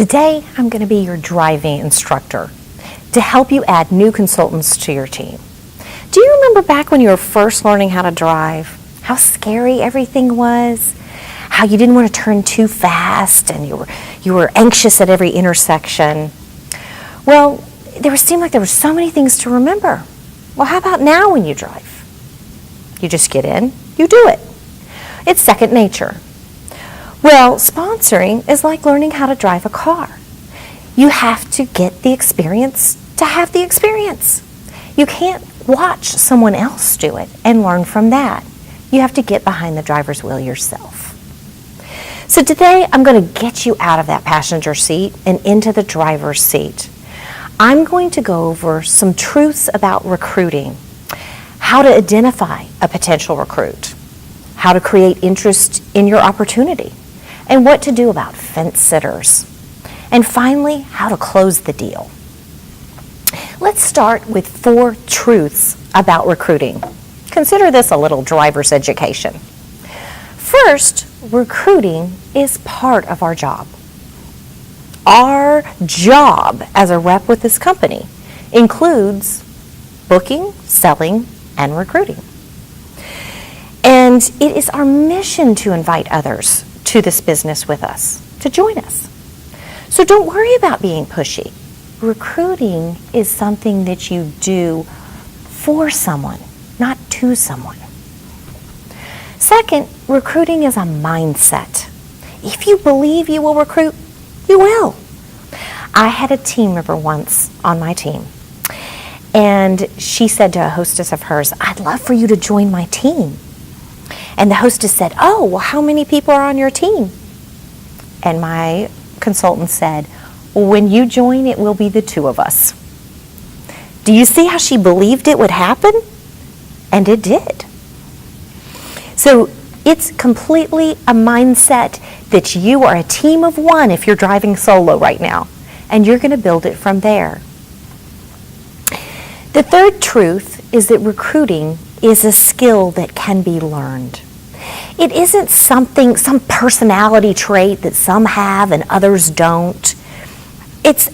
Today, I'm going to be your driving instructor to help you add new consultants to your team. Do you remember back when you were first learning how to drive, how scary everything was? How you didn't want to turn too fast and you were anxious at every intersection? Well, seemed like there were so many things to remember. Well, how about now when you drive? You just get in, you do it. It's second nature. Well, sponsoring is like learning how to drive a car. You have to get the experience to have the experience. You can't watch someone else do it and learn from that. You have to get behind the driver's wheel yourself. So today, I'm going to get you out of that passenger seat and into the driver's seat. I'm going to go over some truths about recruiting, how to identify a potential recruit, how to create interest in your opportunity, and what to do about fence sitters. And finally, how to close the deal. Let's start with 4 truths about recruiting. Consider this a little driver's education. First, recruiting is part of our job. Our job as a rep with this company includes booking, selling, and recruiting. And it is our mission to invite others to this business with us, to join us. So don't worry about being pushy. Recruiting is something that you do for someone, not to someone. Second, recruiting is a mindset. If you believe you will recruit, you will. I had a team member once on my team, and she said to a hostess of hers, "I'd love for you to join my team." And the hostess said, "Oh, well, how many people are on your team?" And my consultant said, "When you join, it will be the 2 of us." Do you see how she believed it would happen? And it did. So it's completely a mindset that you are a team of 1 if you're driving solo right now, and you're going to build it from there. The third truth is that recruiting is a skill that can be learned. It isn't some personality trait that some have and others don't.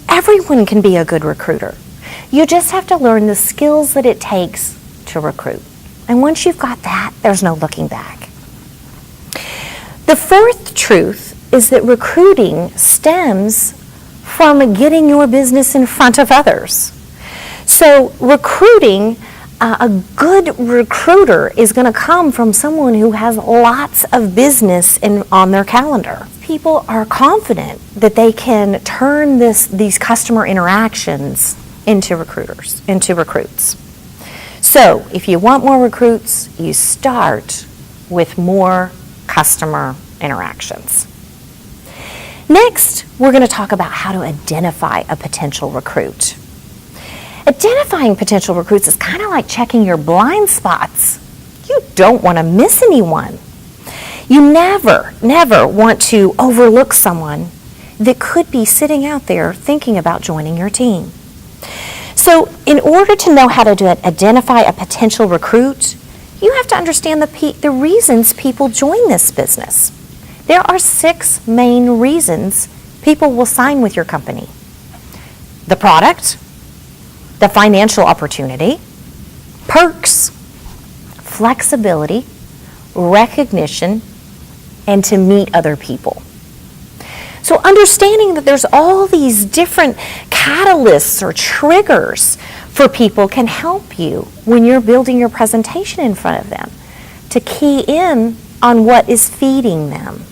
Everyone can be a good recruiter. You just have to learn the skills that it takes to recruit. And once you've got that, there's no looking back. The fourth truth is that recruiting stems from getting your business in front of others. So recruiting, a good recruiter is going to come from someone who has lots of business on their calendar. People are confident that they can turn these customer interactions into recruits. So if you want more recruits, you start with more customer interactions. Next, we're going to talk about how to identify a potential recruit. Identifying potential recruits is kind of like checking your blind spots. You don't want to miss anyone. You never want to overlook someone that could be sitting out there thinking about joining your team. So in order to know how to identify a potential recruit, you have to understand the reasons people join this business. There are 6 main reasons people will sign with your company. The product, the financial opportunity, perks, flexibility, recognition, and to meet other people. So understanding that there's all these different catalysts or triggers for people can help you when you're building your presentation in front of them to key in on what is feeding them.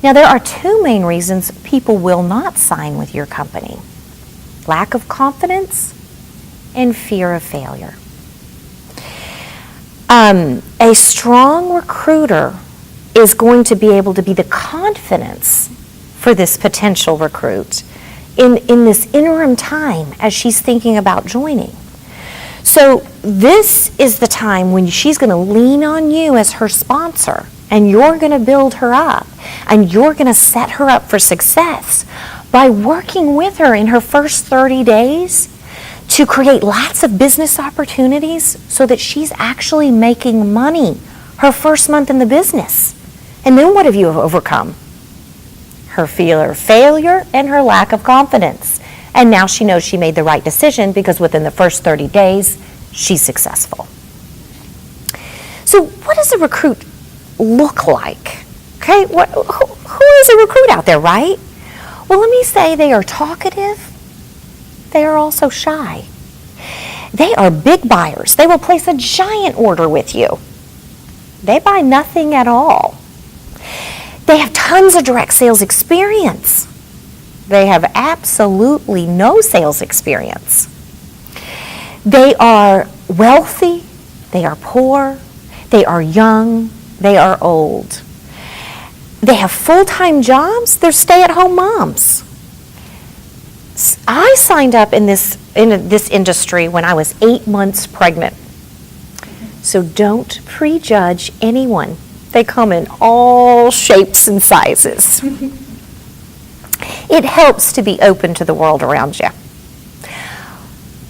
Now, there are 2 main reasons people will not sign with your company: lack of confidence and fear of failure. A strong recruiter is going to be able to be the confidence for this potential recruit in this interim time as she's thinking about joining. So this is the time when she's going to lean on you as her sponsor, and you're going to build her up, and you're going to set her up for success by working with her in her first 30 days to create lots of business opportunities so that she's actually making money her first month in the business. And then what have you overcome? her fear of failure, and her lack of confidence. And now she knows she made the right decision because within the first 30 days, she's successful. So what does a recruit look like? Okay, who is a recruit out there, right? Well, let me say they are talkative. They are also shy. They are big buyers. They will place a giant order with you. They buy nothing at all. They have tons of direct sales experience. They have absolutely no sales experience. They are wealthy. They are poor. They are young. They are old. They have full-time jobs. They're stay-at-home moms. I signed up in this industry when I was 8 months pregnant. So don't prejudge anyone. They come in all shapes and sizes. It helps to be open to the world around you.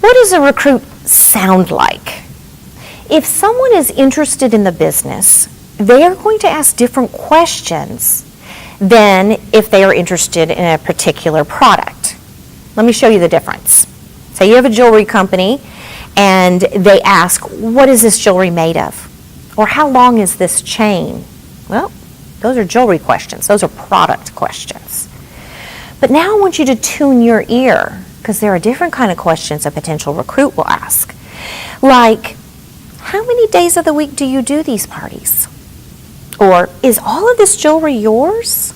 What does a recruit sound like? If someone is interested in the business, they are going to ask different questions than if they are interested in a particular product. Let me show you the difference. Say you have a jewelry company and they ask, what is this jewelry made of? Or how long is this chain? Well, those are jewelry questions. Those are product questions. But now I want you to tune your ear, because there are different kind of questions a potential recruit will ask. Like, how many days of the week do you do these parties? Or, is all of this jewelry yours?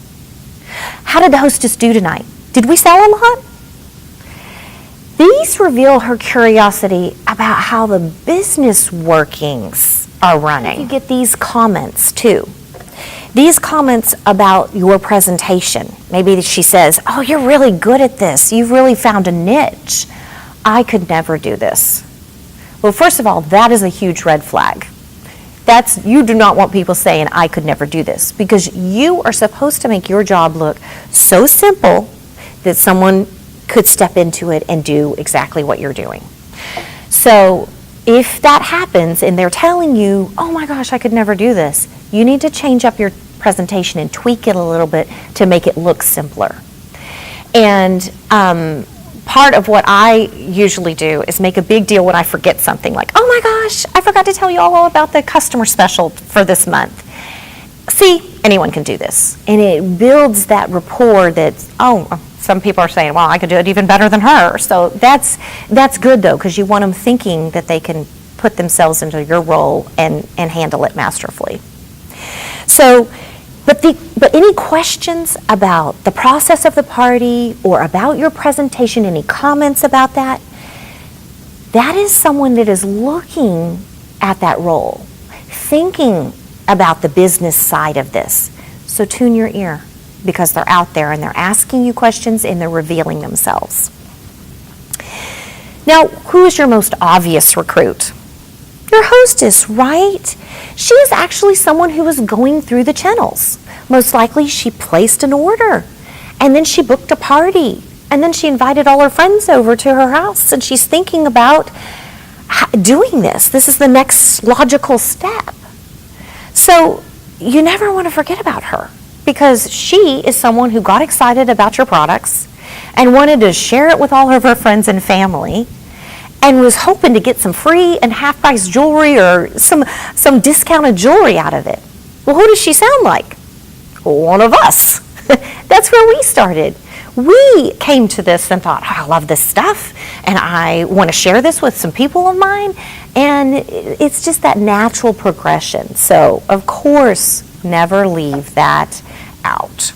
How did the hostess do tonight? Did we sell a lot? These reveal her curiosity about how the business workings are running. You get these comments too. These comments about your presentation. Maybe she says, oh, you're really good at this. You've really found a niche. I could never do this. Well, first of all, that is a huge red flag. You do not want people saying, I could never do this, because you are supposed to make your job look so simple that someone could step into it and do exactly what you're doing. So if that happens and they're telling you, oh my gosh, I could never do this, you need to change up your presentation and tweak it a little bit to make it look simpler. And part of what I usually do is make a big deal when I forget something, like, oh my gosh, I forgot to tell you all about the customer special for this month. See, anyone can do this. And it builds that rapport that, oh, some people are saying, well, I could do it even better than her. So that's good, though, because you want them thinking that they can put themselves into your role and handle it masterfully. So, but any questions about the process of the party or about your presentation, any comments about that, that is someone that is looking at that role, thinking about the business side of this. So tune your ear, because they're out there and they're asking you questions and they're revealing themselves. Now, who is your most obvious recruit? Your hostess, right? She is actually someone who is going through the channels. Most likely she placed an order, and then she booked a party, and then she invited all her friends over to her house, and she's thinking about doing this. This is the next logical step. So you never want to forget about her, because she is someone who got excited about your products and wanted to share it with all of her friends and family, and was hoping to get some free and half-price jewelry or some discounted jewelry out of it. Well, who does she sound like? One of us. That's where we started. We came to this and thought, oh, I love this stuff, and I want to share this with some people of mine, and it's just that natural progression. So, of course, never leave that out.